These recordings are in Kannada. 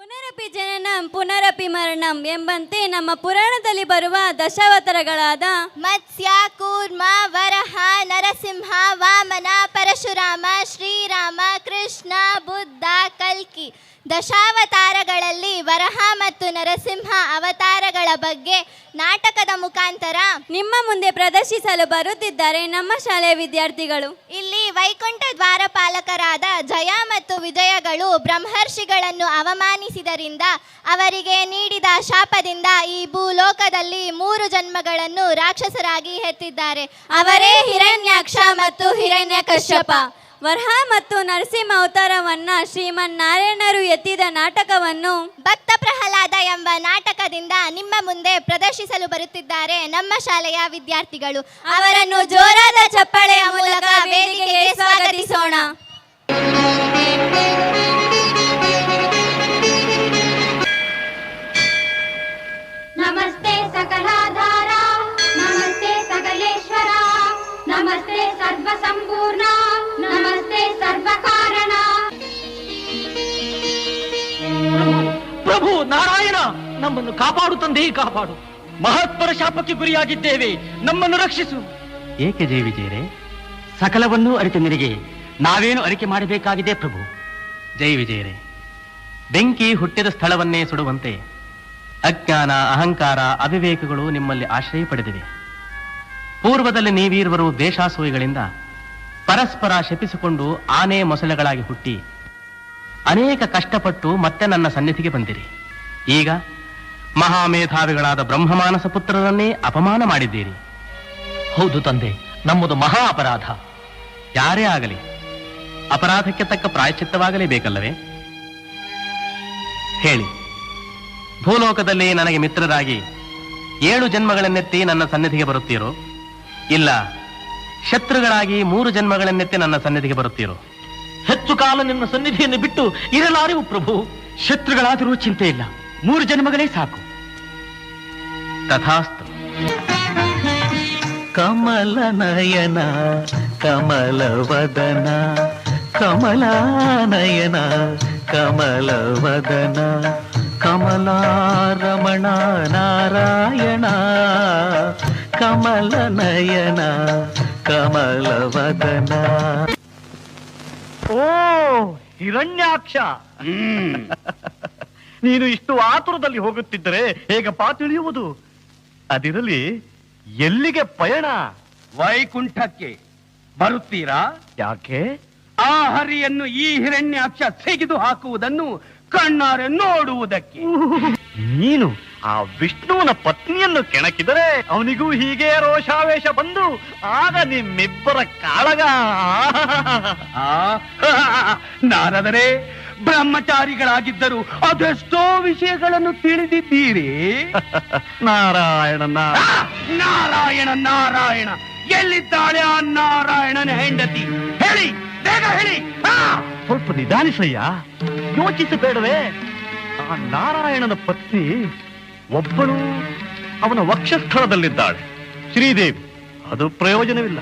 ಪುನರಪಿ ಜನನಂ ಪುನರಪಿ ಮರಣಂ ಎಂಬಂತೆ ನಮ್ಮ ಪುರಾಣದಲ್ಲಿ ಬರುವ ದಶಾವತಾರಗಳಾದ ಮತ್ಸ್ಯ, ಕೂರ್ಮ, ವರಹ, ನರಸಿಂಹ, ವಾಮನ, ಪರಶುರಾಮ, ಶ್ರೀರಾಮ, ಕೃಷ್ಣ, ಬುದ್ಧ, ಕಲ್ಕಿ ದಶಾವತಾರಗಳಲ್ಲಿ ವರಹ ಮತ್ತು ನರಸಿಂಹ ಅವತಾರಗಳ ಬಗ್ಗೆ ನಾಟಕದ ಮುಖಾಂತರ ನಿಮ್ಮ ಮುಂದೆ ಪ್ರದರ್ಶಿಸಲು ಬರುತ್ತಿದ್ದಾರೆ ನಮ್ಮ ಶಾಲೆಯ ವಿದ್ಯಾರ್ಥಿಗಳು. ಇಲ್ಲಿ ವೈಕುಂಠ ದ್ವಾರಪಾಲಕರಾದ ಜಯ ಮತ್ತು ವಿಜಯಗಳು ಬ್ರಹ್ಮರ್ಷಿಗಳನ್ನು ಅವಮಾನಿಸಿದರಿಂದ ಅವರಿಗೆ ನೀಡಿದ ಶಾಪದಿಂದ ಈ ಭೂಲೋಕದಲ್ಲಿ 3 ಜನ್ಮಗಳನ್ನು ರಾಕ್ಷಸರಾಗಿ ಹೆತ್ತಿದ್ದಾರೆ. ಅವರೇ ಹಿರಣ್ಯಾಕ್ಷ ಮತ್ತು ಹಿರಣ್ಯಕಶ್ಯಪ. ವರಹ ಮತ್ತು ನರಸಿಂಹ ಅವತಾರವನ್ನ ಶ್ರೀಮನ್ನಾರಾಯಣರು ಎತ್ತಿದ ನಾಟಕವನ್ನು ಭಕ್ತ ಪ್ರಹ್ಲಾದ ಎಂಬ ನಾಟಕದಿಂದ ನಿಮ್ಮ ಮುಂದೆ ಪ್ರದರ್ಶಿಸಲು ಬರುತ್ತಿದ್ದಾರೆ ನಮ್ಮ ಶಾಲೆಯ ವಿದ್ಯಾರ್ಥಿಗಳು. ಅವರನ್ನು ಜೋರಾದ ಚಪ್ಪಾಳೆಯ ಮೂಲಕ ವೇದಿಕೆಗೆ ಸ್ವಾಗತಿಸೋಣ. ನಮಸ್ತೆ ಸಕಲಾಧಾರ, ನಮಸ್ತೆ ಸಕಲೇಶ್ವರ, ನಮಸ್ತೆ ಸರ್ವ ಸಂಪೂರ್ಣ, ನಮಸ್ತೆ ಸರ್ವ ಕಾರಣ. ಪ್ರಭು ನಾರಾಯಣ, ನಮ್ಮನ್ನು ಕಾಪಾಡು ತಂದೆ, ಕಾಪಾಡು. ಮಹತ್ವರ ಶಾಪಕ್ಕೆ ಗುರಿಯಾಗಿದ್ದೇವೆ, ನಮ್ಮನ್ನು ರಕ್ಷಿಸು. ಏಕೆ ಜಯ ವಿಜಯರೇ, ಸಕಲವನ್ನೂ ಅರಿತ ನಿನಗೆ ನಾವೇನು ಅರಿಕೆ ಮಾಡಬೇಕಾಗಿದೆ ಪ್ರಭು? ಜಯ ವಿಜಯರೇ, ಬೆಂಕಿ ಹುಟ್ಟಿದ ಸ್ಥಳವನ್ನೇ ಸುಡುವಂತೆ ಅಜ್ಞಾನ, ಅಹಂಕಾರ, ಅವಿವೇಕಗಳು ನಿಮ್ಮಲ್ಲಿ ಆಶ್ರಯ ಪಡೆದಿವೆ. ಪೂರ್ವದಲ್ಲಿ ನೀವೀರ್ವರು ದೇಶಾಸೂಯಿಗಳಿಂದ ಪರಸ್ಪರ ಶಪಿಸಿಕೊಂಡು ಆನೆ ಮೊಸಳೆಗಳಾಗಿ ಹುಟ್ಟಿ ಅನೇಕ ಕಷ್ಟಪಟ್ಟು ಮತ್ತೆ ನನ್ನ ಸನ್ನಿಧಿಗೆ ಬಂದಿರಿ. ಈಗ ಮಹಾಮೇಧಾವಿಗಳಾದ ಬ್ರಹ್ಮಮಾನಸ ಪುತ್ರರನ್ನೇ ಅಪಮಾನ ಮಾಡಿದ್ದೀರಿ. ಹೌದು ತಂದೆ, ನಮ್ಮದು ಮಹಾ ಅಪರಾಧ. ಯಾರೇ ಆಗಲಿ ಅಪರಾಧಕ್ಕೆ ತಕ್ಕ ಪ್ರಾಯಶ್ಚಿತ್ತವಾಗಲೇಬೇಕಲ್ಲವೇ? ಹೇಳಿ, ಭೂಲೋಕದಲ್ಲಿ ನನಗೆ ಮಿತ್ರರಾಗಿ 7 ಜನ್ಮಗಳನ್ನೆತ್ತಿ ನನ್ನ ಸನ್ನಿಧಿಗೆ ಬರುತ್ತೀರೋ, ಇಲ್ಲ ಶತ್ರುಗಳಾಗಿ 3 ಜನ್ಮಗಳನ್ನೆತ್ತಿ ನನ್ನ ಸನ್ನಿಧಿಗೆ ಬರುತ್ತೀರೋ? ಹೆಚ್ಚು ಕಾಲ ನಿನ್ನ ಸನ್ನಿಧಿಯನ್ನು ಬಿಟ್ಟು ಇರಲಾರೆವು ಪ್ರಭು. ಶತ್ರುಗಳಾದರೂ ಚಿಂತೆ ಇಲ್ಲ, 3 ಜನ್ಮಗಳೇ ಸಾಕು. ತಥಾಸ್ತು. ಕಮಲ ನಯನ ಕಮಲವದನ, ಕಮಲಾನಯನ ಕಮಲವದನ, ಕಮಲಾರಮಣ ನಾರಾಯಣ, ಕಮಲ ನಯನ ಕಮಲವದನ. ಓ ಹಿರಣ್ಯಾಕ್ಷ, ನೀನು ಇಷ್ಟು ಆತುರದಲ್ಲಿ ಹೋಗುತ್ತಿದ್ದರೆ ಹೇಗಪ್ಪ ತಿಳಿಯುವುದು? ಅದಿರಲಿ, ಎಲ್ಲಿಗೆ ಪಯಣ? ವೈಕುಂಠಕ್ಕೆ ಬರುತ್ತೀರಾ? ಯಾಕೆ? ಆ ಹರಿಯನ್ನು ಈ ಹಿರಣ್ಯಾಕ್ಷ ತೆಗೆದು ಹಾಕುವುದನ್ನು ಕಣ್ಣಾರೆ ನೋಡುವುದಕ್ಕೆ. ನೀನು ಆ ವಿಷ್ಣುವನ ಪತ್ನಿಯನ್ನು ಕೆಣಕಿದರೆ ಅವನಿಗೂ ಹೀಗೆ ರೋಷಾವೇಶ ಬಂದು ಆಗ ನಿಮ್ಮಿಬ್ಬರ ಕಾಳಗ. ನಾರದರೆ, ಬ್ರಹ್ಮಚಾರಿಗಳಾಗಿದ್ದರೂ ಅದೆಷ್ಟೋ ವಿಷಯಗಳನ್ನು ತಿಳಿದಿದ್ದೀರಿ. ನಾರಾಯಣ ನಾರಾಯಣ ನಾರಾಯಣ, ಎಲ್ಲಿದ್ದಾಳೆ ಆ ನಾರಾಯಣನ ಹೆಂಡತಿ? ಹೇಳಿ, ಬೇಗ ಹೇಳಿ. ಸ್ವಲ್ಪ ನಿಧಾನಿಸಯ್ಯ, ಯೋಚಿಸಬೇಡವೇ? ಆ ನಾರಾಯಣನ ಪತ್ನಿ ಒಬ್ಬಳು ಅವನ ವಕ್ಷಸ್ಥಳದಲ್ಲಿದ್ದಾಳೆ, ಶ್ರೀದೇವಿ. ಅದು ಪ್ರಯೋಜನವಿಲ್ಲ.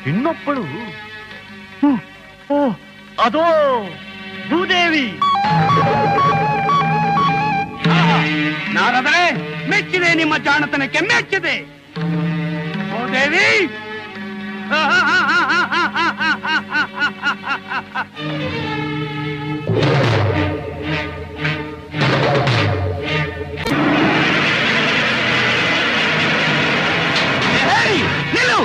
ಇನ್ನೊಬ್ಬಳು ಓ ಅದೋ ಭೂದೇವಿ. ನಾರದರೆ, ಮೆಚ್ಚಿದೆ, ನಿಮ್ಮ ಜಾಣತನಕ್ಕೆ ಮೆಚ್ಚಿದೆ. ಭೂದೇವಿ, ನಿಲ್ಲು.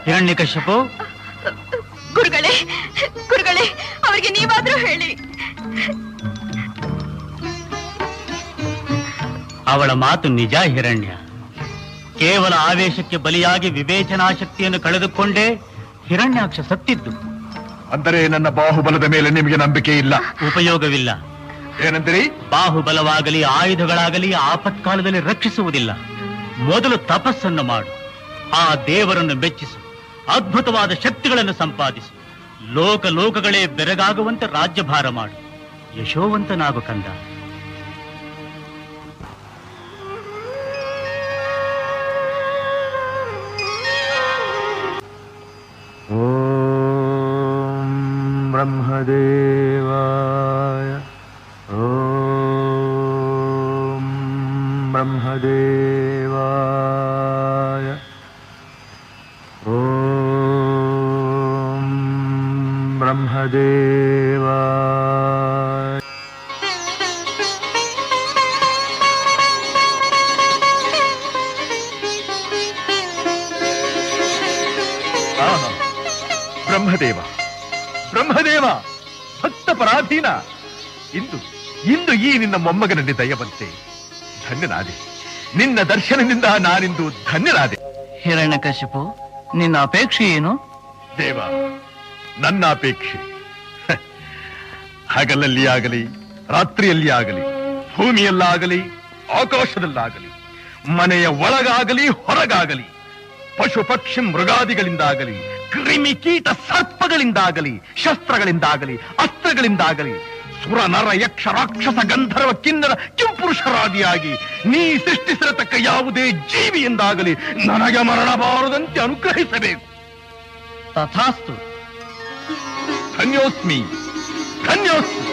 ಹಿರಣ್ಯಕಶ್ಯಪು, ಗುರುಗಳೇ, ಗುರುಗಳೇ, ಅವರಿಗೆ ನೀವಾದ್ರೂ ಹೇಳಿ. ಅವಳ ಮಾತು ನಿಜ ಹಿರಣ್ಯ. ಕೇವಲ ಆವೇಶಕ್ಕೆ ಬಲಿಯಾಗಿ ವಿವೇಚನಾ ಶಕ್ತಿಯನ್ನು ಕಳೆದುಕೊಂಡೇ ಹಿರಣ್ಯಾಕ್ಷ ಸತ್ತಿದ್ದು. ಅಂದರೆ ನನ್ನ ಬಾಹುಬಲದ ಮೇಲೆ ನಿಮಗೆ ನಂಬಿಕೆ ಇಲ್ಲ? ಉಪಯೋಗವಿಲ್ಲ. ಏನಂತೀರಿ? ಬಾಹುಬಲವಾಗಲಿ ಆಯುಧಗಳಾಗಲಿ ಆಪತ್ಕಾಲದಲ್ಲಿ ರಕ್ಷಿಸುವುದಿಲ್ಲ. ಮೊದಲು ತಪಸ್ಸನ್ನು ಮಾಡು, ಆ ದೇವರನ್ನು ಮೆಚ್ಚಿಸು, ಅದ್ಭುತವಾದ ಶಕ್ತಿಗಳನ್ನು ಸಂಪಾದಿಸು. ಲೋಕ ಲೋಕಗಳೇ ಬೆರಗಾಗುವಂತೆ ರಾಜ್ಯಭಾರ ಮಾಡು. ಯಶೋವಂತನಾಗು ಕಂದ. ಓಂ ಬ್ರಹ್ಮದೇವಾಯ ಓಂ ಬ್ರಹ್ಮದೇವಾಯ ಓಂ ಬ್ರಹ್ಮದೇವಾಯ. ಬ್ರಹ್ಮದೇವ ಬ್ರಹ್ಮದೇವ ಭಕ್ತ ಪರಾಧೀನ, ಇಂದು ಇಂದು ಈ ನಿನ್ನ ಮೊಮ್ಮಗನಲ್ಲಿ ದಯ ಬಂತೆ. ಧನ್ಯನಾದೆ. ನಿನ್ನ ದರ್ಶನದಿಂದ ನಾನಿಂದು ಧನ್ಯನಾದೆ. ಹಿರಣ್ಯಕಶಿಪು, ನಿನ್ನ ಅಪೇಕ್ಷೆ ಏನು? ದೇವ, ನನ್ನ ಅಪೇಕ್ಷೆ ಹಗಲಲ್ಲಿ ಆಗಲಿ ರಾತ್ರಿಯಲ್ಲಿ ಆಗಲಿ, ಭೂಮಿಯಲ್ಲಾಗಲಿ ಆಕಾಶದಲ್ಲಾಗಲಿ, ಮನೆಯ ಒಳಗಾಗಲಿ ಹೊರಗಾಗಲಿ, ಪಶು ಪಕ್ಷಿ ಮೃಗಾದಿಗಳಿಂದಾಗಲಿ, ಕ್ರಿಮಿ ಕೀಟ ಸರ್ಪಗಳಿಂದಾಗಲಿ, ಶಸ್ತ್ರಗಳಿಂದಾಗಲಿ, ಅಸ್ತ್ರಗಳಿಂದಾಗಲಿ, ಸುರ ನರ ಯಕ್ಷ ರಾಕ್ಷಸ ಗಂಧರ್ವ ಕಿನ್ನರ ಕಿಂಪುರುಷರಾದಿಯಾಗಿ ನೀ ಸೃಷ್ಟಿಸಿರತಕ್ಕ ಯಾವುದೇ ಜೀವಿಯಿಂದಾಗಲಿ ನನಗೆ ಮರಣ ಬಾರದಂತೆ ಅನುಗ್ರಹಿಸಬೇಕು. ತಥಾಸ್ತು. ಧನ್ಯೋಸ್ಮಿ ಧನ್ಯೋಸ್ಮಿ.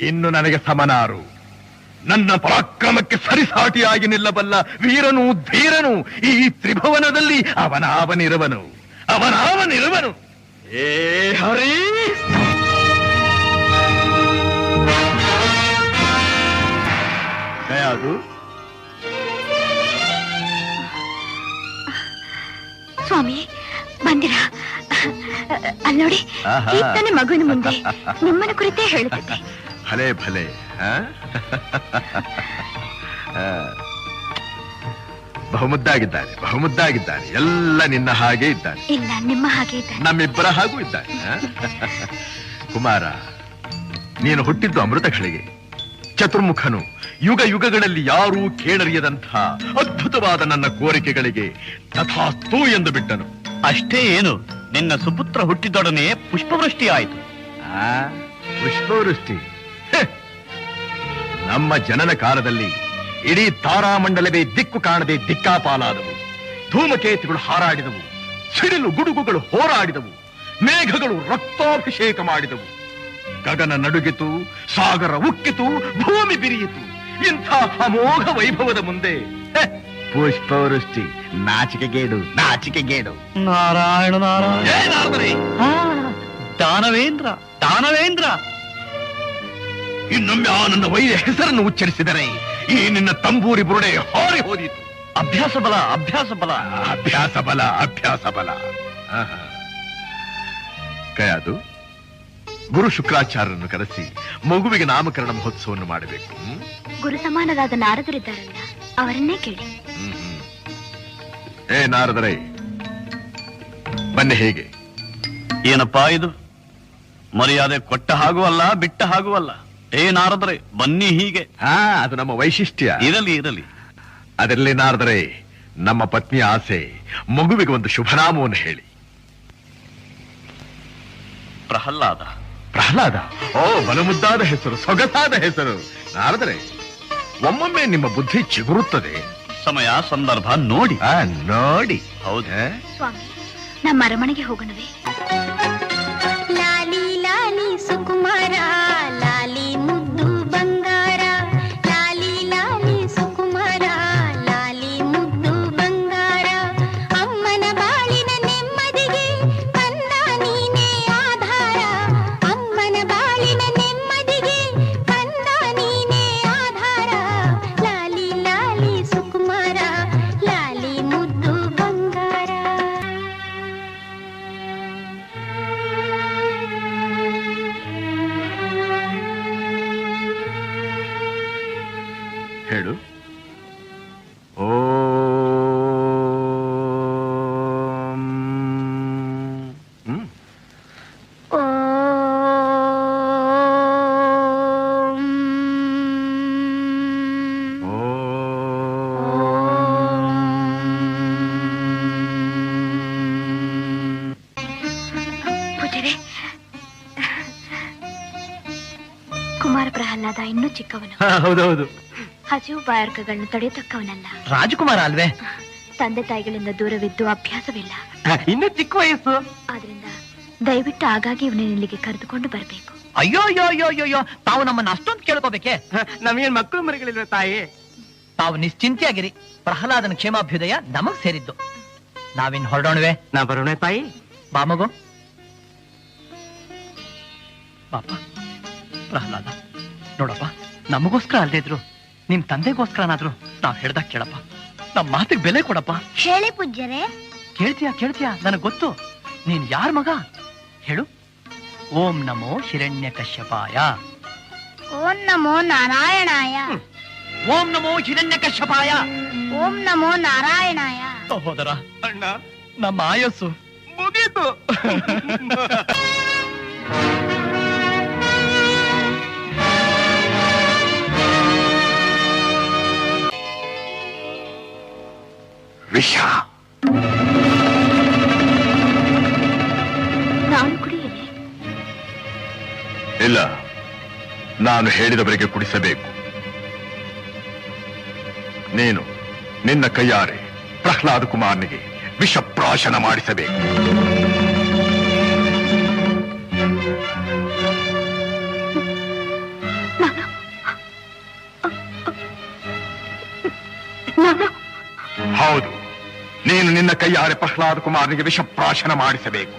ಇನ್ನು ನನಗೆ ಸಮನಾರು, ನನ್ನ ಪರಾಕ್ರಮಕ್ಕೆ ಸರಿಸಾಟಿಯಾಗಿ ನಿಲ್ಲಬಲ್ಲ ವೀರನು ಧೀರನು ಈ ತ್ರಿಭುವನದಲ್ಲಿ ಅವನಾವನಿರುವನು. ಏ ಹರಿ, ಅದು ಸ್ವಾಮಿ ಬಂದಿರಾ? ಅಲ್ಲೋಡಿ, ತಾನೆ ಮಗುವಿನ ಮುಂದೆ ನಿಮ್ಮನ ಕುರಿತೇ ಹೇಳುತ್ತಿದ್ದೆ. ಭಲೆ ಭಲೆ. ಬಹುಮುದ್ದಾಗಿದ್ದಾನೆ. ಎಲ್ಲ ನಿನ್ನ ಹಾಗೆ ಇದ್ದಾನೆ. ಇಲ್ಲ, ನಿಮ್ಮ ಹಾಗೆ ಇದ್ದಾನೆ. ನಮ್ಮಿಬ್ಬರ ಹಾಗೂ ಇದ್ದಾನೆ. ಕುಮಾರ, ನೀನು ಹುಟ್ಟಿದ್ದು ಅಮೃತ ಕ್ಷಳಿಗೆ. ಚತುರ್ಮುಖನು ಯುಗ ಯುಗಗಳಲ್ಲಿ ಯಾರೂ ಕೇಳರಿಯದಂಥ ಅದ್ಭುತವಾದ ನನ್ನ ಕೋರಿಕೆಗಳಿಗೆ ತಥಾಸ್ತು ಎಂದು ಬಿಟ್ಟನು. ಅಷ್ಟೇ ಏನು, ನಿನ್ನ ಸುಪುತ್ರ ಹುಟ್ಟಿದೊಡನೆ ಪುಷ್ಪವೃಷ್ಟಿ ಆಯಿತು. ಪುಷ್ಪವೃಷ್ಟಿ? ನಮ್ಮ ಜನನ ಕಾಲದಲ್ಲಿ ಇಡೀ ತಾರಾಮಂಡಲವೇ ದಿಕ್ಕು ಕಾಣದೆ ದಿಕ್ಕಾಪಾಲಾದವು. ಧೂಮಕೇತುಗಳು ಹಾರಾಡಿದವು, ಸಿಡಿಲು ಗುಡುಗುಗಳು ಹೋರಾಡಿದವು, ಮೇಘಗಳು ರಕ್ತಾಭಿಷೇಕ ಮಾಡಿದವು, ಗಗನ ನಡುಗಿತು, ಸಾಗರ ಉಕ್ಕಿತು, ಭೂಮಿ ಬಿರಿಯಿತು. ಇಂಥ ಅಮೋಘ ವೈಭವದ ಮುಂದೆ ಪುಷ್ಪವೃಷ್ಟಿ ನಾಚಿಕೆಗೇಡು. ನಾರಾಯಣ ನಾರಾಯಣ. ಏನಾದರೆ ದಾನವೇಂದ್ರ ಇನ್ನೊಮ್ಮೆ ಆ ನನ್ನ ವೈದ್ಯ ಹೆಸರನ್ನು ಉಚ್ಚರಿಸಿದರೆ ಈ ನಿನ್ನ ತಂಬೂರಿ ಬುರುಡೆ ಹಾರಿ ಹೋದೀತು. ಅಭ್ಯಾಸ ಬಲ. ಕಯಾದು, ಗುರು ಶುಕ್ರಾಚಾರ್ಯರನ್ನು ಕರೆಸಿ ಮಗುವಿಗೆ ನಾಮಕರಣ ಮಹೋತ್ಸವವನ್ನು ಮಾಡಬೇಕು. ಗುರು ಸಮಾನರಾದ ನಾರದರಿದ್ದಾರಲ್ಲ, ಅವರನ್ನೇ ಕೇಳಿ. ಏ ನಾರದರೇ, ಬನ್ನಿ. ಹೇಗೆ? ಏನಪ್ಪಾ ಇದು? ಮರ್ಯಾದೆ ಕೊಟ್ಟ ಹಾಗೂ ಅಲ್ಲ, ಬಿಟ್ಟ ಹಾಗೂ ಅಲ್ಲ. ಏ ನಾರದರೆ, ಬನ್ನಿ ಹೀಗೆ. ಅದು ನಮ್ಮ ವೈಶಿಷ್ಟ್ಯ. ಇರಲಿ. ಅದರಲ್ಲಿ ನಾರದರೆ, ನಮ್ಮ ಪತ್ನಿಯ ಆಸೆ, ಮಗುವಿಗೆ ಒಂದು ಶುಭನಾಮವನ್ನು ಹೇಳಿ. ಪ್ರಹ್ಲಾದ? ಓ, ಬಲಮುದ್ದಾದ ಹೆಸರು, ಸೊಗಸಾದ ಹೆಸರು. ನಾರದರೆ, ಒಮ್ಮೊಮ್ಮೆ ನಿಮ್ಮ ಬುದ್ಧಿ ಚಿಗುರುತ್ತದೆ. ಸಮಯ ಸಂದರ್ಭ ನೋಡಿ. ಹೌದಾ? ಸ್ವಾಮಿ, ನಮ್ಮ ಅರಮನೆಗೆ ಹೋಗೋಣವೇ? ಲಾಲಿ ಲಾಲಿ ಸುಕುಮಾರ, ಲಾಲಿ ಮುದ್ದು ಬಂಗಾರ, ಲಾಲಿ ಲಾಲಿ ಸುಕುಮಾರ, ಲಾಲಿ ಮುದ್ದು ಬಂಗಾರ. ಅಮ್ಮನ ಬಾಳಿನ ನೆಮ್ಮದಿಗೆ ಕಂದ ನೀನೇ ಆಧಾರ, ಅಮ್ಮನ ಬಾಳಿನ ನೆಮ್ಮದಿಗೆ ಕಂದ ನೀನೇ ಆಧಾರ. ಲಾಲಿ ಲಾಲಿ ಸುಕುಮಾರ, ಲಾಲಿ ಮುದ್ದು ಬಂಗಾರ. ಪ್ರಹ್ಲಾದ ಇನ್ನೂ ಚಿಕ್ಕವನು. ಹೌದೌದು. ಹಸಿವು ಬಾಯಾರ್ಕಗಳನ್ನು ತಡೆಯತಕ್ಕವನಲ್ಲ. ರಾಜಕುಮಾರ ಅಲ್ವೇ? ತಂದೆ ತಾಯಿಗಳಿಂದ ದೂರವಿದ್ದು ಅಭ್ಯಾಸವಿಲ್ಲ. ಇನ್ನು ಚಿಕ್ಕ ವಯಸ್ಸು. ಆದ್ರಿಂದ ದಯವಿಟ್ಟು ಆಗಾಗ್ಗೆ ಇವನನ್ನು ಇಲ್ಲಿಗೆ ಕರೆದುಕೊಂಡು ಬರಬೇಕು. ಅಯ್ಯೋ ಅಯ್ಯೋ ಅಯ್ಯೋ ಅಯ್ಯೋ, ತಾವು ನಮ್ಮನ್ನ ಅಷ್ಟೊಂದು ಕೇಳ್ಕೋಬೇಕೆ? ನಮಗೇನ್ ಮಕ್ಕಳು ಮರಿಗಳಿಲ್ವ ತಾಯಿ? ತಾವು ನಿಶ್ಚಿಂತೆಯಾಗಿರಿ. ಪ್ರಹ್ಲಾದನ ಕ್ಷೇಮಾಭ್ಯುದಯ ನಮಗ್ ಸೇರಿದ್ದು. ನಾವಿನ್ ಹೊರಡೋಣವೆ? ನಾ ಬರೋಣ ತಾಯಿ. ಬಾ ಮಗು. ಪಾಪ ಪ್ರಹ್ಲಾದ, ನೋಡಪ್ಪ, ನಮಗೋಸ್ಕರ ಅಲ್ದೇ ಇದ್ರು ನಿಮ್ ತಂದೆಗೋಸ್ಕರನಾದ್ರು ನಾವ್ ಹೇಳ್ದಾಗ ಕೇಳಪ್ಪ. ನಮ್ ಮಾತಿಗೆ ಬೆಲೆ ಕೊಡಪ್ಪ. ಹೇಳಿ ಪೂಜ್ಯರೇ. ಕೇಳ್ತೀಯಾ? ನನಗ್ ಗೊತ್ತು. ನೀನ್ ಯಾರ್ ಮಗ ಹೇಳು? ಓಂ ನಮೋ ಹಿರಣ್ಯಕಶ್ಯಪಾಯ. ಓಂ ನಮೋ ನಾರಾಯಣಾಯ. ಓಂ ನಮೋ ಹಿರಣ್ಯಕಶ್ಯಪಾಯ. ಓಂ ನಮೋ ನಾರಾಯಣಾಯ. ಸಹೋದರ, ಅಣ್ಣ, ನಮ್ಮ ಆಯಸ್ಸು ಮುಗೀತು. ವಿಷ. ನಾನು ಕುಡಿಯಲೇ? ಇಲ್ಲ, ನಾನು ಹೇಳಿದವರಿಗೆ ಕುಡಿಸಬೇಕು. ನೀನು ನಿನ್ನ ಕೈಯಾರೆ ಪ್ರಹ್ಲಾದ ಕುಮಾರನಿಗೆ ವಿಷಪ್ರಾಶನ ಮಾಡಿಸಬೇಕು. ಹೌದು, ನೀನು ನಿನ್ನ ಕೈಯಾರೆ ಪ್ರಹ್ಲಾದ ಕುಮಾರನಿಗೆ ವಿಷಪ್ರಾಶನ ಮಾಡಿಸಬೇಕು.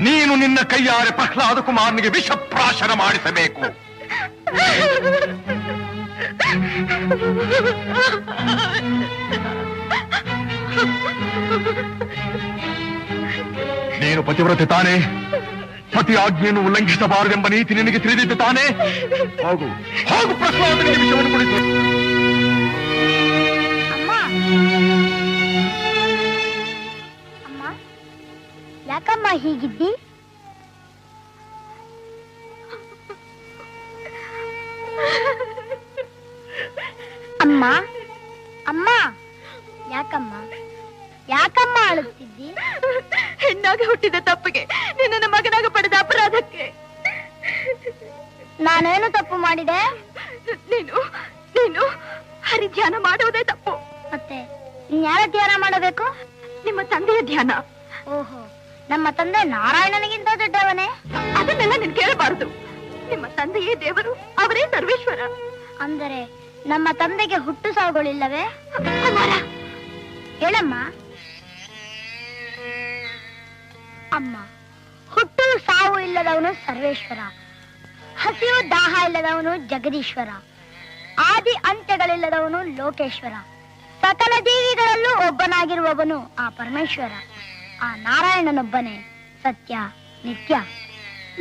ನೀನು ನಿನ್ನ ಕೈಯಾರೆ ಪ್ರಹ್ಲಾದ ಕುಮಾರನಿಗೆ ವಿಷಪ್ರಾಶನ ಮಾಡಿಸಬೇಕು. ನೀನು ಪತಿವ್ರತೆ ತಾನೇ? ಪತಿ ಆಜ್ಞೆಯನ್ನು ಉಲ್ಲಂಘಿಸಬಾರದೆಂಬ ನೀತಿ ನಿನಗೆ ತಿಳಿದಿದ್ದು ತಾನೇ? ಹೋಗು, ಹೋಗು, ಪ್ರಹ್ಲಾದನಿಗೆ ವಿಷವನ್ನು ಕುಡಿಸು. ಅಮ್ಮ, ಯಾಕಮ್ಮ ಹೀಗಿದ್ದಿ? ಅಮ್ಮ, ಅಮ್ಮ, ಯಾಕಮ್ಮ ಅಳುತ್ತಿದ್ದಿ? ಹೆಣ್ಣಾಗಿ ಹುಟ್ಟಿದ ತಪ್ಪಿಗೆ, ನಿನ್ನ ಮಗನಾಗ ಪಡೆದ ಅಪರಾಧಕ್ಕೆ. ನಾನೇನು ತಪ್ಪು ಮಾಡಿದೆ? ನೀನು ಹರಿಧ್ಯಾನ ಮಾಡುವುದೇ ತಪ್ಪು. ಮತ್ತೆ ಇನ್ಯಾರ ಧ್ಯಾನ ಮಾಡಬೇಕು? ನಿಮ್ಮ ತಂದೆಯ ಧ್ಯಾನ. ಓಹೋ, ನಮ್ಮ ತಂದೆ ನಾರಾಯಣನಿಗಿಂತ ದೊಡ್ಡವನೇ? ಅದನ್ನೆಲ್ಲ ನೀನು ಕೇಳಬಾರದು. ನಿಮ್ಮ ತಂದೆಯೇ ದೇವರು, ಅವರೇ ಸರ್ವೇಶ್ವರ. ಅಂದರೆ ನಮ್ಮ ತಂದೆಗೆ ಹುಟ್ಟು ಸಾವುಗಳಿಲ್ಲವೇ? ಹೇಳಮ್ಮ. ಅಮ್ಮ, ಹುಟ್ಟು ಸಾವು ಇಲ್ಲದವನು ಸರ್ವೇಶ್ವರ, ಹಸಿವು ದಾಹ ಇಲ್ಲದವನು ಜಗದೀಶ್ವರ, ಆದಿ ಅಂತ್ಯಗಳಿಲ್ಲದವನು ಲೋಕೇಶ್ವರ, ಸಕಲ ಜೀವಿಗಳಲ್ಲೂ ಒಬ್ಬನಾಗಿರುವವನು ಆ ಪರಮೇಶ್ವರ. ಆ ನಾರಾಯಣನೊಬ್ಬನೇ ಸತ್ಯ ನಿತ್ಯ.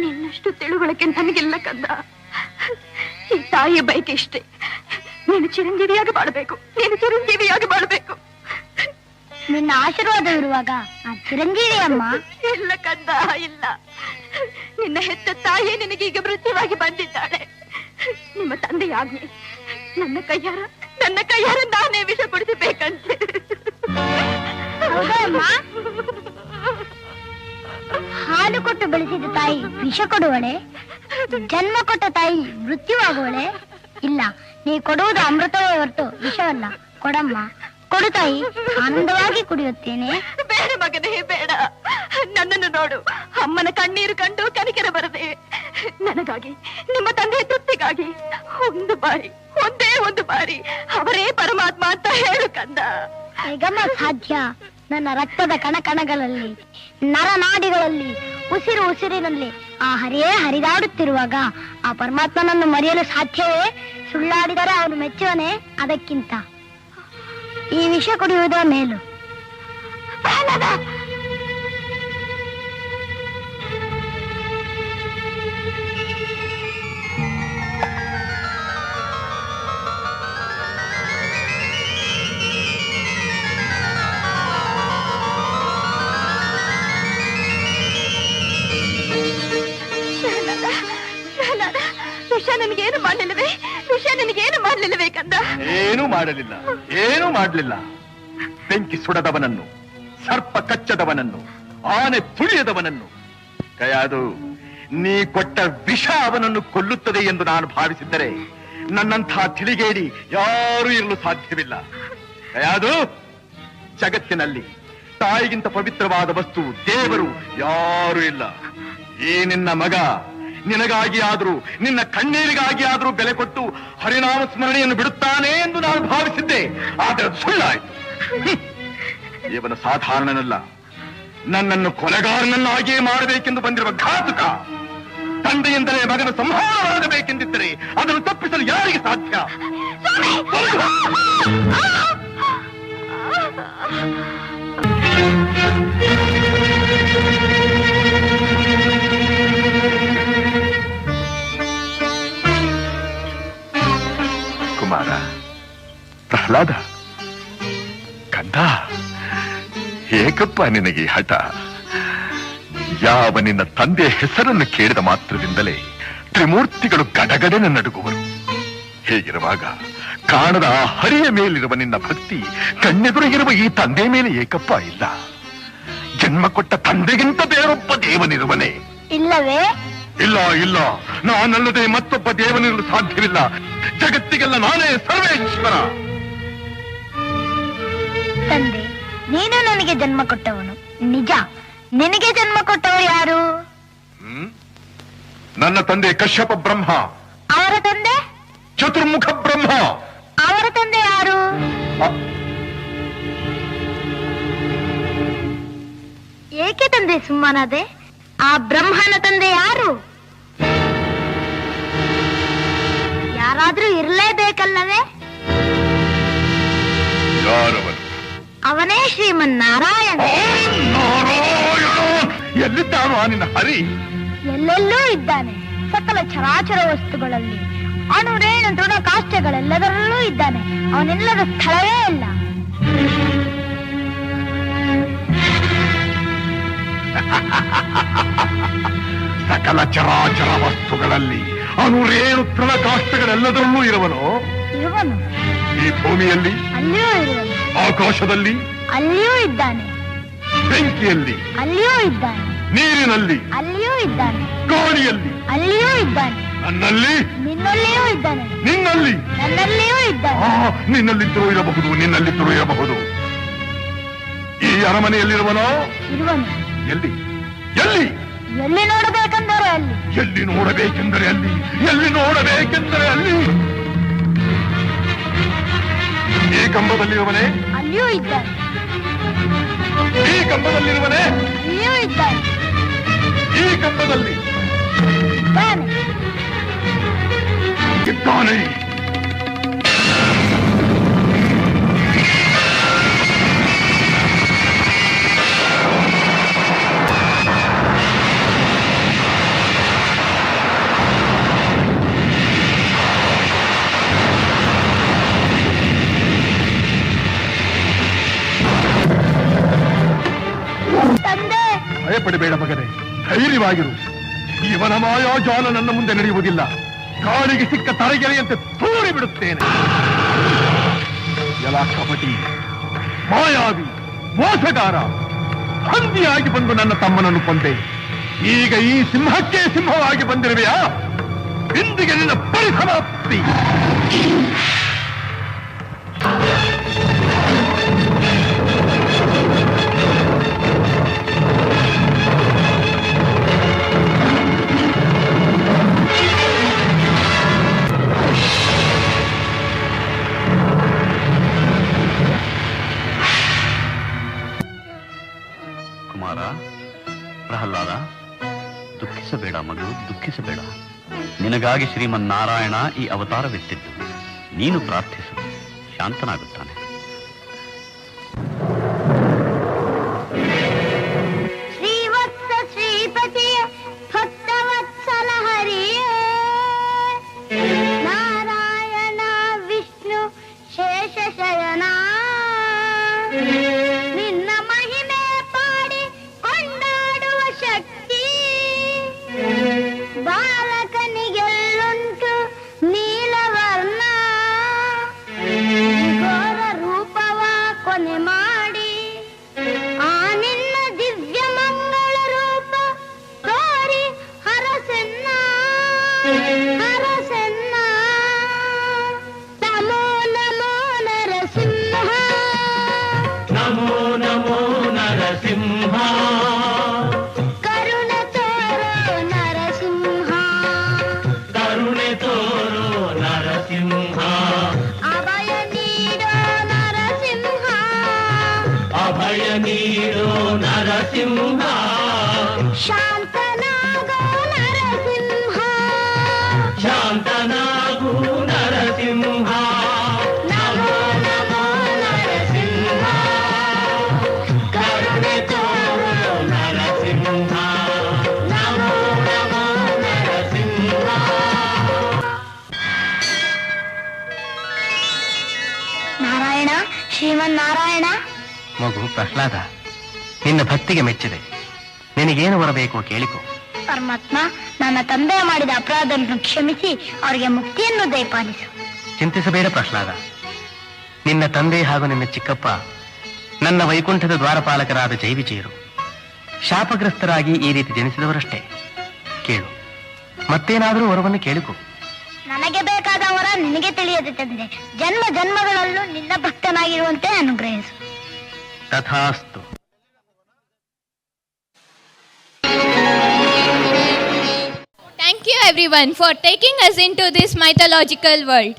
ನಿನ್ನಷ್ಟು ತಿಳುವಳಿಕೆ ನನಗಿಲ್ಲ ಕಂದ. ಈ ತಾಯಿಯ ಬಯಕೆ ಇಷ್ಟೇ, ನೀನು ಚಿರಂಜೀವಿಯಾಗಿ ಬಾಳಬೇಕು. ನಿನ್ನ ಆಶೀರ್ವಾದ ಇರುವಾಗ ಆ ಚಿರಂಜೀವಿ ಅಮ್ಮ. ಇಲ್ಲ ಕಂದ, ಇಲ್ಲ. ನಿನ್ನ ಹೆತ್ತ ತಾಯಿ ನಿನಗೀಗ ಮೃತ್ಯುವಾಗಿ ಬಂದಿದ್ದಾಳೆ. ನಿಮ್ಮ ತಂದೆಯ ಆಜ್ಞೆ. ನನ್ನ ಕೈಯಾರ ನಾನೇ ವಿಷ ಕೊಡಿಸಬೇಕಂತೆ. ಹಾಲು ಕೊಟ್ಟು ಬೆಳೆಸಿದ ತಾಯಿ ವಿಷ ಕೊಡುವಳೆ? ಜನ್ಮ ಕೊಟ್ಟ ತಾಯಿ ಮೃತ್ಯುವಾಗುವಳೆ? ಇಲ್ಲ, ನೀ ಕೊಡುವುದು ಅಮೃತವೇ ಹೊರತು ವಿಷವಲ್ಲ. ಕೊಡಮ್ಮ, ಕೊಡು ತಾಯಿ, ಆನಂದವಾಗಿ ಕುಡಿಯುತ್ತೇನೆ. ಬೇಡ ಮಗನೇ, ಬೇಡ. ನನ್ನನ್ನು ನೋಡು, ಅಮ್ಮನ ಕಣ್ಣೀರು ಕಂಡು ಕನಿಕರ ಬರದೆ. ನನಗಾಗಿ, ನಿಮ್ಮ ತಂದೆಯ ತೃಪ್ತಿಗಾಗಿ ಒಂದೇ ಒಂದು ಬಾರಿ ಅವರೇ ಪರಮಾತ್ಮ ಅಂತ ಹೇಳು ಕಂದ. ಹೇಗಮ್ಮ ಸಾಧ್ಯ? ನನ್ನ ರಕ್ತದ ಕಣಕಣಗಳಲ್ಲಿ, ನರನಾಡಿಗಳಲ್ಲಿ, ಉಸಿರಿನಲ್ಲಿ ಆ ಹರಿಯೇ ಹರಿದಾಡುತ್ತಿರುವಾಗ ಆ ಪರಮಾತ್ಮನನ್ನು ಮರೆಯಲು ಸಾಧ್ಯವೇ? ಸುಳ್ಳಾಡಿದರೆ ಅವನು ಮೆಚ್ಚುವನೇ? ಅದಕ್ಕಿಂತ ಈ ವಿಷ ಕುಡಿಯುವುದರ ಮೇಲು. ವಿಷ ನನಗೇನು ಮಾಡಲಿಲ್ಲವೇ ಕಂದ? ಏನೂ ಮಾಡಲಿಲ್ಲ. ಬೆಂಕಿ ಸುಡದವನನ್ನು, ಸರ್ಪ ಕಚ್ಚದವನನ್ನು, ಆನೆ ತುಳಿಯದವನನ್ನು, ಕಯಾದು ನೀ ಕೊಟ್ಟ ವಿಷ ಅವನನ್ನು ಕೊಲ್ಲುತ್ತದೆ ಎಂದು ನಾನು ಭಾವಿಸಿದ್ದರೆ ನನ್ನಂಥ ತಿಳಿಗೇಡಿ ಯಾರೂ ಇರಲು ಸಾಧ್ಯವಿಲ್ಲ. ಯಾವುದು ಜಗತ್ತಿನಲ್ಲಿ ತಾಯಿಗಿಂತ ಪವಿತ್ರವಾದ ವಸ್ತು ದೇವರು ಯಾರೂ ಇಲ್ಲ. ಈ ನಿನ್ನ ಮಗ ನಿನಗಾಗಿ ಆದರೂ ನಿನ್ನ ಕಣ್ಣೀರಿಗಾಗಿ ಆದರೂ ಬೆಲೆ ಕೊಟ್ಟು ಹರಿನಾಮ ಸ್ಮರಣೆಯನ್ನು ಬಿಡುತ್ತಾನೆ ಎಂದು ನಾನು ಭಾವಿಸಿದ್ದೆ. ಆದರೆ ಅದು ಸುಳ್ಳಾಯಿತು. ಇವನ ಸಾಧಾರಣನಲ್ಲ, ನನ್ನನ್ನು ಕೊಲೆಗಾರನನ್ನಾಗಿಯೇ ಮಾಡಬೇಕೆಂದು ಬಂದಿರುವ ಘಾತುಕ. ತಂದೆಯಿಂದಲೇ ಮಗನ ಸಂಹಾರವಾಗಬೇಕೆಂದಿದ್ದರೆ ಅದನ್ನು ತಪ್ಪಿಸಲು ಯಾರಿಗೆ ಸಾಧ್ಯ? ಕುಮಾರ, ಪ್ರಹ್ಲಾದ, ಕಂದ, ಏಕಪ್ಪ ನಿನಗೆ ಹಠ? ಯಾವ ನಿನ್ನ ತಂದೆಯ ಹೆಸರನ್ನು ಕೇಳಿದ ಮಾತ್ರದಿಂದಲೇ ತ್ರಿಮೂರ್ತಿಗಳು ಗಡಗಡನೆ ನಡುಗುವರು. ಹೇಗಿರುವಾಗ ಕಾಣದ ಆ ಹರಿಯ ಮೇಲಿರುವ ನಿನ್ನ ಭಕ್ತಿ ಕಣ್ಣೆದುರಿಗಿರುವ ಈ ತಂದೆ ಮೇಲೆ ಏಕಪ್ಪ ಇಲ್ಲ. ಜನ್ಮ ಕೊಟ್ಟ ತಂದೆಗಿಂತ ಬೇರೊಬ್ಬ ದೇವನಿರುವನೇ? ಇಲ್ಲವೇ? ಇಲ್ಲ ಇಲ್ಲ, ನಾನಲ್ಲದೆ ಮತ್ತೊಬ್ಬ ದೇವನಿರಲು ಸಾಧ್ಯವಿಲ್ಲ. ಜಗತ್ತಿಗೆಲ್ಲ ನಾನೇ ಸರ್ವೇಶ್ವರ. ತಂದೆ, ನೀನು ನನಗೆ ಜನ್ಮ ಕೊಟ್ಟವನು ನಿಜ. ನಿನಗೆ ಜನ್ಮ ಕೊಟ್ಟವರು ಯಾರು? ನನ್ನ ತಂದೆ ಕಶ್ಯಪ ಬ್ರಹ್ಮ. ಅವರ ತಂದೆ? ಚತುರ್ಮುಖ ಬ್ರಹ್ಮ. ಅವರ ತಂದೆ ಯಾರು? ಏಕೆ ತಂದೆ ಸುಮ್ಮನಾದೆ? ಆ ಬ್ರಹ್ಮನ ತಂದೆ ಯಾರು? ಯಾರಾದ್ರೂ ಇರಲೇಬೇಕಲ್ಲವೇ? ಯಾರವನು? ಅವನೇ ಶ್ರೀಮನ್ನಾರಾಯಣ. ಎಲ್ಲಿದ್ದಾನು ಆ ನಿನ್ನ ಹರಿ? ಎಲ್ಲೆಲ್ಲೂ ಇದ್ದಾನೆ. ಸಕಲ ಚರಾಚರ ವಸ್ತುಗಳಲ್ಲಿ, ಅಣು ರೇಣು ತೃಣ ಕಾಷ್ಟಗಳೆಲ್ಲದರಲ್ಲೂ ಇದ್ದಾನೆ. ಅವನಿಲ್ಲದ ಸ್ಥಳವೇ ಇಲ್ಲ. ಸಕಲ ಚರಾಚರ ವಸ್ತುಗಳಲ್ಲಿ, ಅಣು ರೇಣು ತೃಣ ಕಾಷ್ಟಗಳೆಲ್ಲದರಲ್ಲೂ ಇರುವನು. ಇರುವನು. ಈ ಭೂಮಿಯಲ್ಲಿ ಅಲ್ಲಿಯೂ ಇರುವನು. ಆಕಾಶದಲ್ಲಿ ಅಲ್ಲಿಯೂ ಇದ್ದಾನೆ. ಬೆಂಕಿಯಲ್ಲಿ ಅಲ್ಲಿಯೂ ಇದ್ದಾನೆ. ನೀರಿನಲ್ಲಿ ಅಲ್ಲಿಯೂ ಇದ್ದಾನೆ. ಗಾಳಿಯಲ್ಲಿ ಅಲ್ಲಿಯೂ ಇದ್ದಾನೆ. ನನ್ನಲ್ಲಿ, ನಿನ್ನಲ್ಲಿಯೂ ಇದ್ದಾನೆ. ನಿನ್ನಲ್ಲಿ, ನನ್ನಲ್ಲಿಯೂ ಇದ್ದಾನೆ. ನಿನ್ನಲ್ಲಿದ್ದರೂ ಇರಬಹುದು, ನಿನ್ನಲ್ಲಿದ್ದರೂ ಇರಬಹುದು. ಈ ಅರಮನೆಯಲ್ಲಿರುವನೋ? ಇರುವನು. ಎಲ್ಲಿ ಎಲ್ಲಿ? ಎಲ್ಲಿ ನೋಡಬೇಕೆಂದರೆ ಅಲ್ಲಿ. ಎಲ್ಲಿ ನೋಡಬೇಕೆಂದರೆ ಅಲ್ಲಿ, ಎಲ್ಲಿ ನೋಡಬೇಕೆಂದರೆ ಅಲ್ಲಿ. ಈ ಕಂಬದಲ್ಲಿರುವನೇ? ಅಲ್ಲಿಯೂ ಇದ್ದಾನೆ. ಈ ಕಂಬದಲ್ಲಿರುವನೇ? ಅಲ್ಲಿಯೂ ಇದ್ದಾನೆ. ಈ ಕಂಬದಲ್ಲಿ ಇದ್ದಾನೆ. ಇದ್ದಾನೆ. ಭಯಪಡಬೇಡ ಮಗನೇ, ಧೈರ್ಯವಾಗಿರು. ಇವನ ಮಾಯಾಜಾಲ ನನ್ನ ಮುಂದೆ ನಡೆಯುವುದಿಲ್ಲ. ಕಾಳಿಗೆ ಸಿಕ್ಕ ತರಗೆಲೆಯಂತೆ ತೂರಿ ಬಿಡುತ್ತೇನೆ. ಎಲ್ಲ ಕಪಟಿ, ಮಾಯಾವಿ, ಮೋಸಗಾರ, ಹಂದಿಯಾಗಿ ಬಂದು ನನ್ನ ತಮ್ಮನನ್ನು ಕೊಂದೆ. ಈಗ ಈ ಸಿಂಹಕ್ಕೆ ಸಿಂಹವಾಗಿ ಬಂದಿರುವೆಯಾ? ಇಂದಿಗೆ ನಿನ್ನ ಪರಿಸಮಾಪ್ತಿ. ಪ್ರಹ್ಲಾದ, ದುಃಖಿಸಬೇಡ ಮಗು, ದುಃಖಿಸಬೇಡ. ನಿನಗಾಗಿ ಶ್ರೀಮನ್ನಾರಾಯಣ ಈ ಅವತಾರವೆತ್ತಿದ್ದು. ನೀನು ಪ್ರಾರ್ಥಿಸು, ಶಾಂತನಾಗುತ್ತಾನೆ. ಶ್ರೀವತ್ಸ ಶ್ರೀಪತಿಯ ಭಕ್ತವತ್ಸಲ ಹರಿಯೇ, ನಾರಾಯಣ ವಿಷ್ಣು ಶೇಷಶಯನ, ನಿನ್ನ ಮಹಿಮೆ ಪಾಡಿ ಕೊಂಡಾಡುವ ಶಕ್ತಿ ಬಾಲಕನಿಗೆಲ್ಲುಂಟು ನೀಲವರ್ಣ. ಘೋರ ರೂಪವ ಕೊನೆ ಮಾಡಿ ಆ ನಿನ್ನ ದಿವ್ಯ ಮಂಗಳ ರೂಪ ತೋರಿ ಹರಸೆ ನೀಡೋ ನರಸಿಂಹ ಶಾಂತನಾಗೋ ನರಸಿಂಹ ಶಾಂತನಾಗು ನರಸಿಂಹ ನಮೋ ನಮೋ ನರಸಿಂಹ ಕರುಣೆ ತೋರು ನರಸಿಂಹ ನಮೋ ನಮೋ ನರಸಿಂಹ. ನಾರಾಯಣ, ಶ್ರೀಮನ್ನಾರಾಯಣ. ಮಗು ಪ್ರಹ್ಲಾದ, ನಿನ್ನ ಭಕ್ತಿಗೆ ಮೆಚ್ಚಿದೆ. ನಿನಗೇನು ಬರಬೇಕು ಕೇಳಿಕೊ. ಪರಮಾತ್ಮ, ನನ್ನ ತಂದೆ ಮಾಡಿದ ಅಪರಾಧವನ್ನು ಕ್ಷಮಿಸಿ ಅವರಿಗೆ ಮುಕ್ತಿಯನ್ನು ದಯಪಾಲಿಸು. ಚಿಂತಿಸಬೇಡ ಪ್ರಹ್ಲಾದ. ನಿನ್ನ ತಂದೆ ಹಾಗೂ ನಿನ್ನ ಚಿಕ್ಕಪ್ಪ ನನ್ನ ವೈಕುಂಠದ ದ್ವಾರಪಾಲಕರಾದ ಜೈವಿಜಯರು. ಶಾಪಗ್ರಸ್ತರಾಗಿ ಈ ರೀತಿ ಜನಿಸಿದವರಷ್ಟೇ. ಕೇಳು, ಮತ್ತೇನಾದರೂ ವರವನ್ನು ಕೇಳಿಕೊ. ನನಗೆ ಬೇಕಾದವರ ನಿನಗೆ ತಿಳಿಯದೆ ತಂದೆ. ಜನ್ಮ ಜನ್ಮಗಳಲ್ಲೂ ನಿನ್ನ ಭಕ್ತನಾಗಿರುವಂತೆ ಅನುಗ್ರಹಿಸು. ತಥಾಸ್ತು. Thank you everyone for taking us into this mythological world.